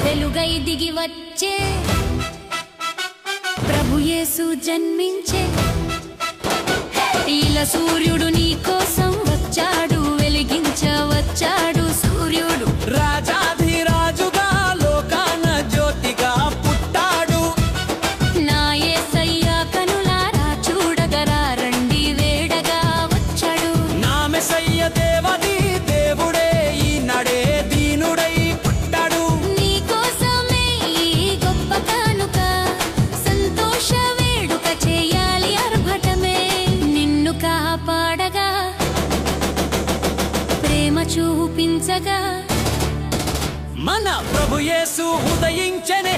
వెలుగై దిగి వచ్చే ప్రభు యేసు జన్మించే ఇలా సూర్యుడు నీ కోసం వచ్చాడు వెలిగించవచ్చాడు సూర్యుడు రాజాధిరాజుగా లోకాన జ్యోతిగా పుట్టాడు నా యేసయ్య కనులారా చూడగరా రండి వేడగా వచ్చాడు నా మెస్సయ్య దేవది దేవుడే ఈనాడే దీనుడై పుట్టాడు నీ కోసమే ఈ గొప్ప కానుక సంతోష వేడుక చేయాలి అర్భటమే నిన్ను కాపాడగా ప్రేమ చూపించగా మన ప్రభు యేసు ఉదయించెనే